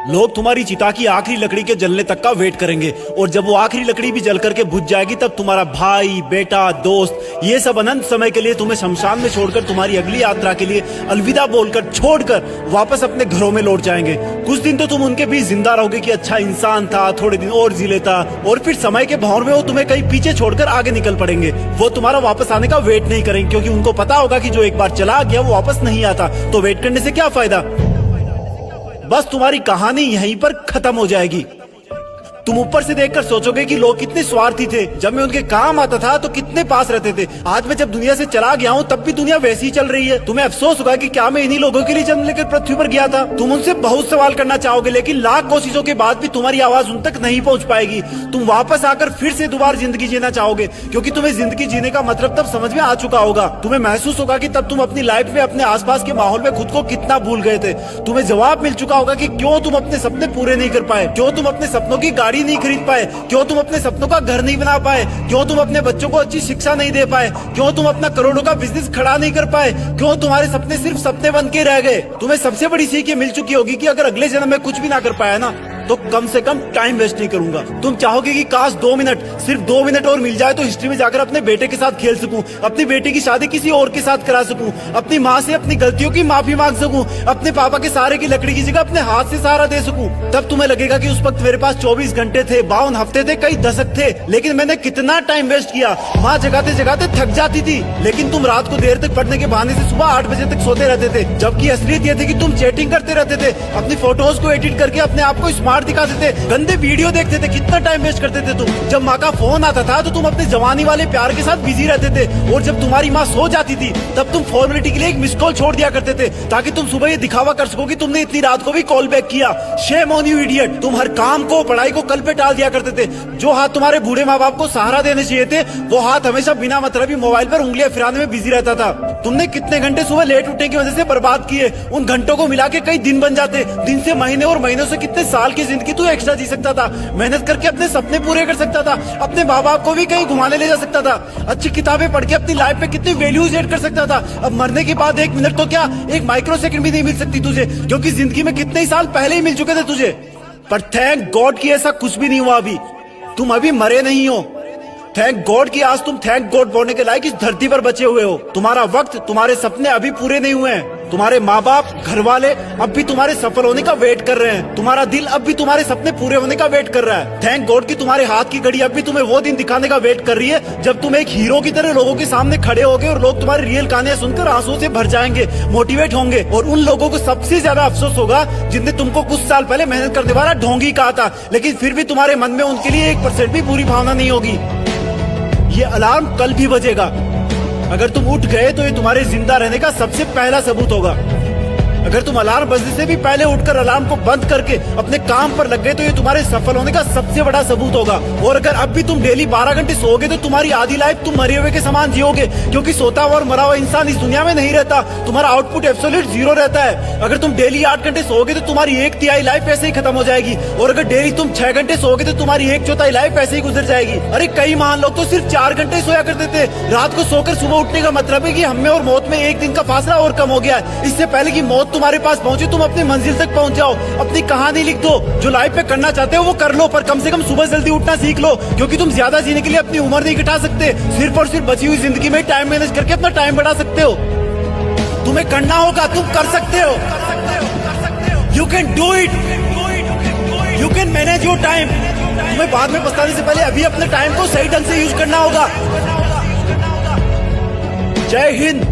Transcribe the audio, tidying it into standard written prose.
लोग तुम्हारी चिता की आखिरी लकड़ी के जलने तक का वेट करेंगे, और जब वो आखिरी लकड़ी भी जल करके बुझ जाएगी तब तुम्हारा भाई, बेटा, दोस्त, ये सब अनंत समय के लिए तुम्हें शमशान में छोड़कर तुम्हारी अगली यात्रा के लिए अलविदा बोलकर छोड़कर वापस अपने घरों में लौट जाएंगे। कुछ दिन तो तुम उनके बीच जिंदा रहोगे कि अच्छा इंसान था, थोड़े दिन और जी लेता, और फिर समय के भंवर में वो तुम्हें कहीं पीछे छोड़कर आगे निकल पड़ेंगे। वो तुम्हारा वापस आने का वेट नहीं करेंगे, क्योंकि उनको पता होगा कि जो एक बार चला गया वो वापस नहीं आता, तो वेट करने से क्या फायदा। बस तुम्हारी कहानी यहीं पर खत्म हो जाएगी। तुम ऊपर से देखकर सोचोगे कि लोग कितने स्वार्थी थे, जब मैं उनके काम आता था तो कितने पास रहते थे। आज मैं जब दुनिया से चला गया हूँ तब भी दुनिया वैसी ही चल रही है। तुम्हें अफसोस होगा कि क्या मैं इन्हीं लोगों के लिए जन्म लेकर पृथ्वी पर गया था। तुम उनसे बहुत सवाल करना चाहोगे, लेकिन लाख कोशिशों के बाद भी तुम्हारी आवाज उन तक नहीं पहुंच पाएगी। तुम वापस आकर फिर से दोबारा जिंदगी जीना चाहोगे, क्योंकि तुम्हें जिंदगी जीने का मतलब तब समझ में आ चुका होगा। तुम्हें महसूस होगा कि तब तुम अपनी लाइफ में अपने आसपास के माहौल में खुद को कितना भूल गए थे। तुम्हें जवाब मिल चुका होगा कि क्यों तुम अपने सपने पूरे नहीं कर पाए, क्यों तुम अपने सपनों की गाड़ी नहीं खरीद पाए, क्यों तुम अपने सपनों का घर नहीं बना पाए, क्यों तुम अपने बच्चों को अच्छी शिक्षा नहीं दे पाए, क्यों तुम अपना करोड़ों का बिजनेस खड़ा नहीं कर पाए, क्यों तुम्हारे सपने सिर्फ सपने बन के रह गए। तुम्हें सबसे बड़ी सीख ये मिल चुकी होगी कि अगर अगले जन्म में कुछ भी ना कर पाया ना, तो कम से कम टाइम वेस्ट नहीं करूंगा। तुम चाहोगे कि काश 2 मिनट, सिर्फ 2 मिनट और मिल जाए तो हिस्ट्री में जाकर अपने बेटे के साथ खेल सकूं, अपनी बेटी की शादी किसी और के साथ करा सकूं, अपनी माँ से अपनी गलतियों की माफी मांग सकूं, अपने पापा के सहारे की लकड़ी की जगह अपने हाथ से सहारा दे सकूं। तब तुम्हें लगेगा कि उस वक्त मेरे पास 24 घंटे थे, 52 हफ्ते थे, कई दशक थे, लेकिन मैंने कितना टाइम वेस्ट किया। माँ जगाते जगाते थक जाती थी, लेकिन तुम रात को देर तक पढ़ने के बहाने से सुबह 8 बजे तक सोते रहते थे, जबकि असलियत ये थी कि तुम चैटिंग करते रहते थे, अपनी फोटोज को एडिट करके अपने आप को स्मार्ट दिखाते थे, गंदे वीडियो देखते थे। कितना टाइम वेस्ट करते थे तुम। जब माँ का फोन आता था तो तुम अपने जवानी वाले प्यार के साथ बिजी रहते थे, और जब तुम्हारी माँ सो जाती थी तब तुम फॉर्मेलिटी के लिए एक मिस कॉल छोड़ दिया करते थे, ताकि तुम सुबह ये दिखावा कर सको कि तुमने इतनी रात को भी कॉल बैक किया। Shame on you idiot. तुम हर काम को, पढ़ाई को कल पे टाल दिया करते थे। जो हाथ तुम्हारे बूढ़े माँ बाप को सहारा देने चाहिए थे, वो हाथ हमेशा बिना मतलब मोबाइल पर उंगलियां फिराने में बिजी रहता था। तुमने कितने घंटे सुबह लेट उठने की वजह से बर्बाद किए। उन घंटों को मिला के कई दिन बन जाते। दिन से महीने और महीनों से कितने साल की जिंदगी तू एक्स्ट्रा जी सकता था। मेहनत करके अपने सपने पूरे कर सकता था, अपने माँ बाप को भी कहीं घुमाने ले जा सकता था, अच्छी किताबें पढ़ के अपनी लाइफ में कितनी वैल्यूज ऐड कर सकता था। अब मरने के बाद 1 मिनट तो क्या, 1 माइक्रो सेकंड भी नहीं मिल सकती तुझे, क्योंकि जिंदगी में कितने ही साल पहले ही मिल चुके थे तुझे। पर थैंक गॉड कि ऐसा कुछ भी नहीं हुआ। अभी तुम अभी मरे नहीं हो। थैंक गॉड कि आज तुम थैंक गॉड बोलने के लायक इस धरती पर बचे हुए हो। तुम्हारा वक्त, तुम्हारे सपने अभी पूरे नहीं हुए हैं। तुम्हारे माँ बाप, घर वाले अब भी तुम्हारे सफल होने का वेट कर रहे हैं। तुम्हारा दिल अब भी तुम्हारे सपने पूरे होने का वेट कर रहा है। थैंक गॉड कि तुम्हारे हाथ की घड़ी अब भी तुम्हें वो दिन दिखाने का वेट कर रही है जब तुम एक हीरो की तरह लोगों के सामने खड़े होगे और लोग तुम्हारी रियल कहानियां सुनकर आंसुओं से भर जाएंगे, मोटिवेट होंगे। और उन लोगों को सबसे ज्यादा अफसोस होगा जिनने तुमको कुछ साल पहले मेहनत करने वाला ढोंगी कहा था, लेकिन फिर भी तुम्हारे मन में उनके लिए 1% भी बुरी भावना नहीं होगी। ये अलार्म कल भी बजेगा। अगर तुम उठ गए तो ये तुम्हारे जिंदा रहने का सबसे पहला सबूत होगा। अगर तुम अलार्म बजने से भी पहले उठकर अलार्म को बंद करके अपने काम पर लग गए तो ये तुम्हारे सफल होने का सबसे बड़ा सबूत होगा। और अगर अब भी तुम डेली 12 घंटे सोओगे तो तुम्हारी आधी लाइफ तुम मरे हुए के समान जियोगे, क्योंकि सोता हुआ और मरा हुआ इंसान इस दुनिया में नहीं रहता। तुम्हारा आउटपुट एब्सोल्यूट 0 रहता है। अगर तुम डेली 8 घंटे सोओगे तो तुम्हारी 1/3 लाइफ ऐसे ही खत्म हो जाएगी, और अगर डेली तुम 6 घंटे सोओगे तो तुम्हारी 1/4 लाइफ ऐसे ही गुजर जाएगी। अरे कई महान लोग तो सिर्फ 4 घंटे सोया करते थे। रात को सोकर सुबह उठने का मतलब है कि हमें और मौत में 1 दिन का फासला और कम हो गया है। इससे पहले कि मौत तुम्हारे पास पहुंचे तुम अपनी मंजिल तक पहुंच जाओ। अपनी कहानी लिख दो, जो लाइफ में करना चाहते हो वो कर लो, पर कम से कम सुबह जल्दी उठना सीख लो, क्योंकि तुम ज्यादा जीने के लिए अपनी उम्र नहीं घटा सकते। सिर्फ और सिर्फ बची हुई जिंदगी में टाइम मैनेज करके अपना टाइम बढ़ा सकते हो। तुम्हें करना होगा, तुम कर सकते हो। You can do it, you can manage your time. तुम्हें बाद में पछताने से पहले अभी अपने टाइम को सही ढंग से यूज करना होगा। जय हिंद।